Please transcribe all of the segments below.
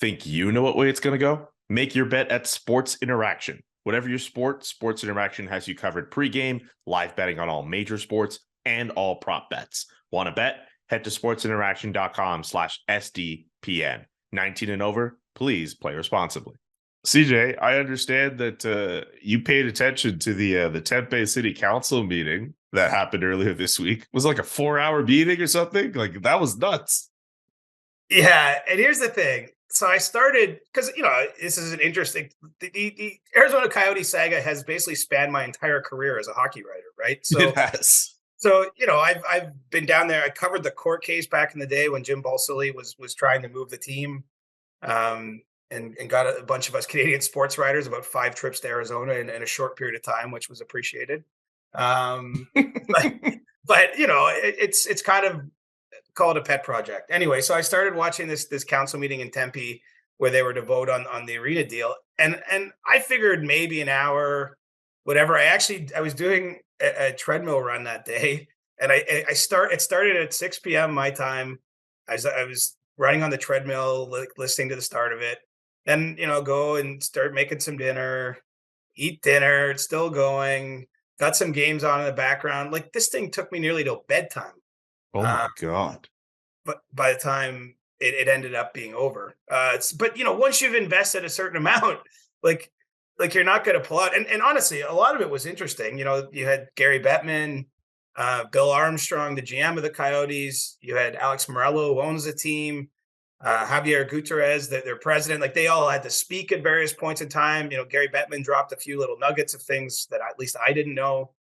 Think you know what way it's going to go? Make your bet at Sports Interaction. Whatever your sport, Sports Interaction has you covered pregame, live betting on all major sports, and all prop bets. Want to bet? Head to sportsinteraction.com/SDPN. 19 and over, please play responsibly. CJ, I understand that you paid attention to the Tempe City Council meeting that happened earlier this week. It was like a 4-hour meeting or something. Like, that was nuts. Yeah, and here's the thing. So I started because this is an interesting. The Arizona Coyote saga has basically spanned my entire career as a hockey writer, right? It has. So I've been down there. I covered the court case back in the day when Jim Balsillie was trying to move the team, and got a bunch of us Canadian sports writers about 5 trips to Arizona in a short period of time, which was appreciated. Um, but it's kind of call it a pet project. Anyway, so I started watching this council meeting in Tempe where they were to vote on the arena deal, and I figured maybe an hour, whatever. I was doing a treadmill run that day, and it started at 6 p.m. my time. I was running on the treadmill, listening to the start of it. Then go and start making some dinner, eat dinner. It's still going. Got some games on in the background. Like this thing took me nearly till bedtime. Oh Uh, my God. but by the time it ended up being over, but once you've invested a certain amount, like you're not going to pull out. And honestly, a lot of it was interesting. You had Gary Bettman, Bill Armstrong, the GM of the Coyotes. You had Alex Morello, who owns the team. Javier Gutierrez, their president. Like they all had to speak at various points in time. Gary Bettman dropped a few little nuggets of things that at least I didn't know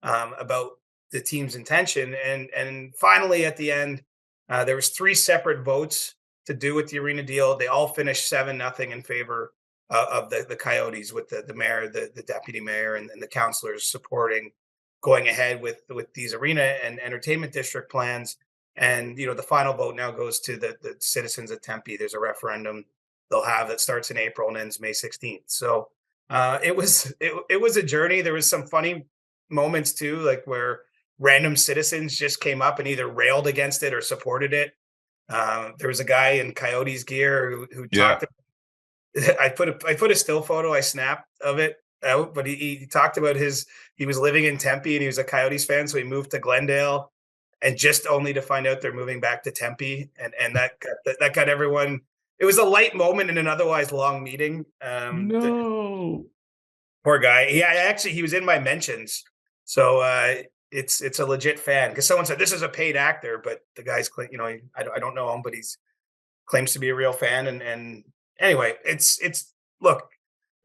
about the team's intention. And finally, at the end, there was 3 separate votes to do with the arena deal. They all finished 7-0 in favor of the Coyotes, with the mayor, the deputy mayor, and the councilors supporting going ahead with these arena and entertainment district plans. And the final vote now goes to the citizens of Tempe. There's a referendum they'll have that starts in April and ends May 16th. So it was a journey. There was some funny moments too, like where random citizens just came up and either railed against it or supported it. There was a guy in Coyotes gear who Yeah. talked. I put a still photo I snapped of it out, but he talked about he was living in Tempe and he was a Coyotes fan, so he moved to Glendale, and just only to find out they're moving back to Tempe, and that got everyone. It was a light moment in an otherwise long meeting. No. Poor guy. He was in my mentions, so it's a legit fan, because someone said this is a paid actor, but the guy's I don't know him, but he's claims to be a real fan. And anyway, look,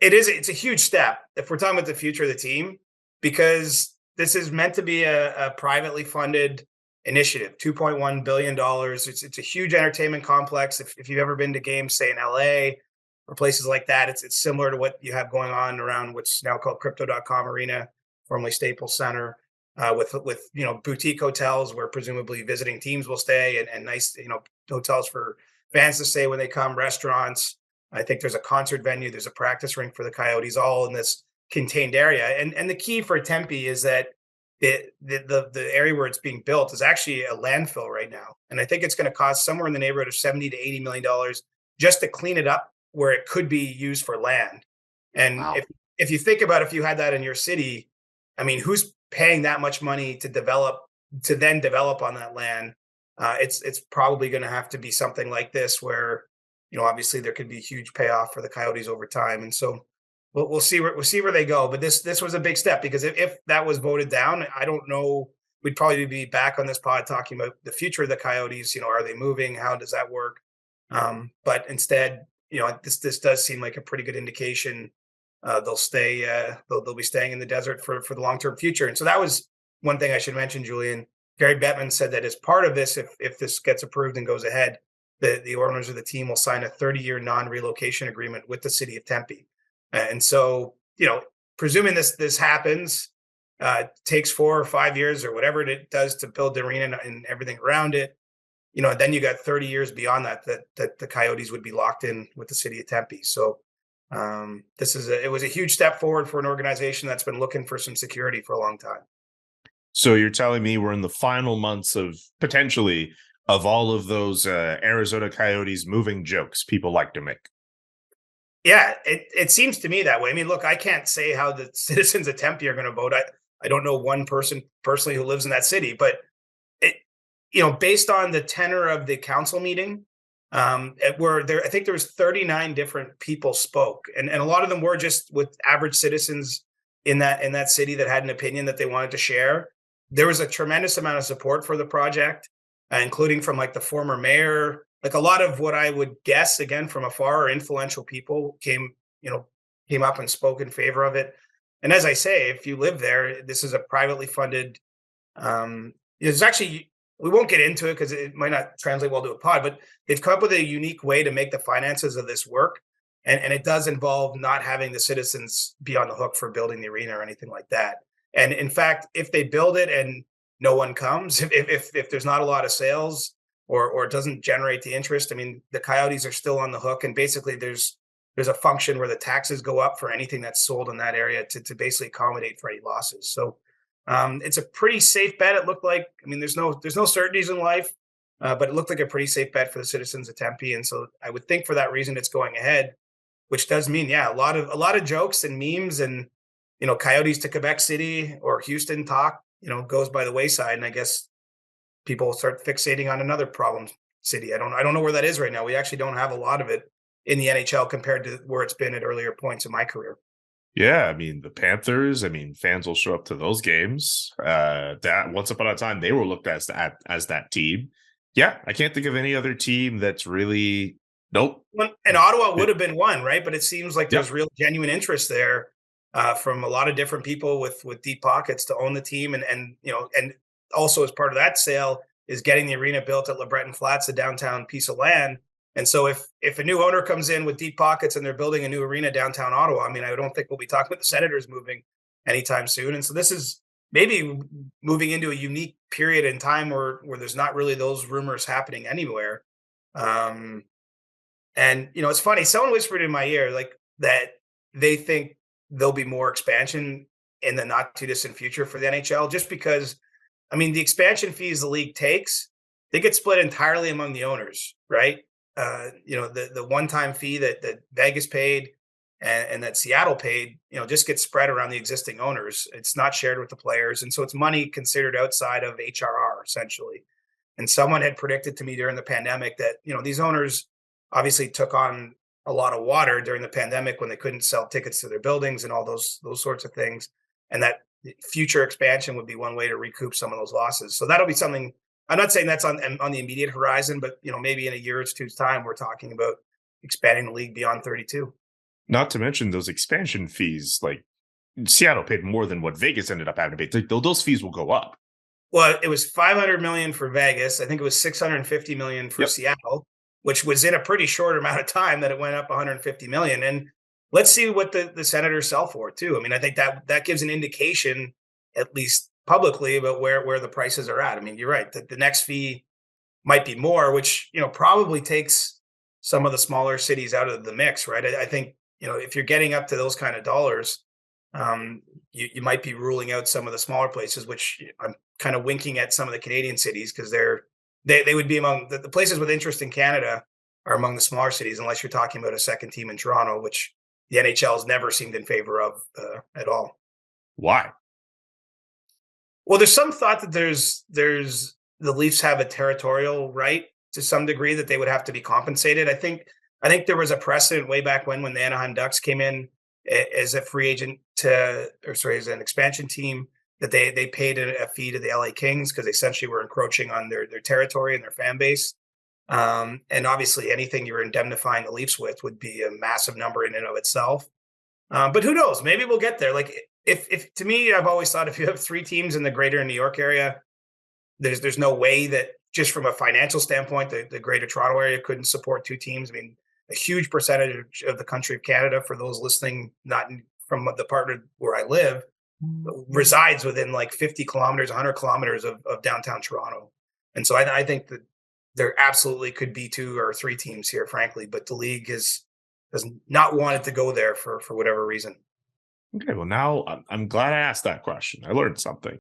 it's a huge step if we're talking about the future of the team, because this is meant to be a privately funded initiative, $2.1 billion. It's a huge entertainment complex. If you've ever been to games, say in LA or places like that, it's similar to what you have going on around what's now called Crypto.com Arena, formerly Staples Center, with boutique hotels where presumably visiting teams will stay, and nice hotels for fans to stay when they come, restaurants. I think there's a concert venue, there's a practice rink for the Coyotes, all in this contained area. And the key for Tempe is that the area where it's being built is actually a landfill right now, and I think it's going to cost somewhere in the neighborhood of $70 to $80 million just to clean it up where it could be used for land. And Wow. if you think about if you had that in your city, I mean, who's paying that much money to then develop on that land? It's probably going to have to be something like this, where obviously there could be huge payoff for the Coyotes over time. And so we'll see where they go. But this was a big step, because if that was voted down, I don't know. We'd probably be back on this pod talking about the future of the Coyotes. Are they moving? How does that work? But instead, this does seem like a pretty good indication. They'll stay. They'll be staying in the desert for the long term future. And so that was one thing I should mention, Julian. Gary Bettman said that as part of this, if this gets approved and goes ahead, the owners of the team will sign a 30-year non-relocation agreement with the city of Tempe. And so, presuming this happens, takes 4 or 5 years or whatever it does to build the arena and everything around it, then you got 30 years beyond that the Coyotes would be locked in with the city of Tempe. So it was a huge step forward for an organization that's been looking for some security for a long time. So you're telling me we're in the final months of potentially of all of those Arizona Coyotes moving jokes people like to make. Yeah, it seems to me that way. I mean, look, I can't say how the citizens of Tempe are going to vote. I don't know one person personally who lives in that city, but it, based on the tenor of the council meeting, where there, I think there was 39 different people spoke, and a lot of them were just with average citizens in that city that had an opinion that they wanted to share. There was a tremendous amount of support for the project, including from like the former mayor. Like a lot of what I would guess, again from afar, influential people came up and spoke in favor of it. And as I say, if you live there, this is a privately funded. It's actually, we won't get into it because it might not translate well to a pod, but they've come up with a unique way to make the finances of this work. And it does involve not having the citizens be on the hook for building the arena or anything like that. And in fact, if they build it and no one comes, if there's not a lot of sales, or it doesn't generate the interest, I mean, the Coyotes are still on the hook. And basically there's a function where the taxes go up for anything that's sold in that area to basically accommodate for any losses. So it's a pretty safe bet. It looked like, I mean, there's no certainties in life, but it looked like a pretty safe bet for the citizens of Tempe. And so I would think for that reason it's going ahead, which does mean, yeah, a lot of jokes and memes and Coyotes to Quebec City or Houston talk, goes by the wayside. And I guess people start fixating on another problem city. I don't know where that is right now. We actually don't have a lot of it in the NHL compared to where it's been at earlier points in my career. Yeah, I mean the Panthers. I mean fans will show up to those games. That once upon a time they were looked at as that team. Yeah, I can't think of any other team that's really. Nope. And Ottawa would have been one, right? But it seems like Yep. there's real genuine interest there from a lot of different people with deep pockets to own the team, and also as part of that sale is getting the arena built at LeBreton Flats, a downtown piece of land. And so if a new owner comes in with deep pockets and they're building a new arena downtown Ottawa, I mean, I don't think we'll be talking about the Senators moving anytime soon. And so this is maybe moving into a unique period in time where there's not really those rumors happening anywhere. Um, and it's funny. Someone whispered in my ear like that they think there'll be more expansion in the not too distant future for the NHL, just because I mean the expansion fees the league takes, they get split entirely among the owners, right? The one time fee that Vegas paid and that Seattle paid, just gets spread around the existing owners. It's not shared with the players, and so it's money considered outside of HRR essentially. And someone had predicted to me during the pandemic that these owners obviously took on a lot of water during the pandemic when they couldn't sell tickets to their buildings and all those sorts of things, and that future expansion would be one way to recoup some of those losses. So that'll be something. I'm not saying that's on the immediate horizon, but maybe in a year or two's time, we're talking about expanding the league beyond 32. Not to mention those expansion fees. Like Seattle paid more than what Vegas ended up having to pay. Those fees will go up. Well, it was 500 million for Vegas. I think it was 650 million for Yep. Seattle, which was in a pretty short amount of time that it went up 150 million. And let's see what the Senators sell for too. I mean, I think that gives an indication, at least publicly, about where the prices are at. I mean, you're right that the next fee might be more, which probably takes some of the smaller cities out of the mix, right? I think if you're getting up to those kind of dollars, you might be ruling out some of the smaller places, which I'm kind of winking at some of the Canadian cities because they would be among the places with interest in Canada are among the smaller cities, unless you're talking about a second team in Toronto, which the NHL has never seemed in favor of at all. Why? Well, there's some thought that there's the Leafs have a territorial right to some degree that they would have to be compensated. I think there was a precedent way back when the Anaheim Ducks came in as a free agent as an expansion team, that they paid a fee to the LA Kings because they essentially were encroaching on their territory and their fan base. And obviously anything you're indemnifying the Leafs with would be a massive number in and of itself. But who knows? Maybe we'll get there. Like if to me, I've always thought if you have three teams in the greater New York area, there's no way that just from a financial standpoint, the greater Toronto area couldn't support two teams. I mean, a huge percentage of the country of Canada, for those listening, not from the part of where I live, resides within like 50 kilometers, 100 kilometers of downtown Toronto. And so I think that there absolutely could be two or three teams here, frankly, but the league has not wanted to go there for whatever reason. Okay, well now I'm glad I asked that question. I learned something.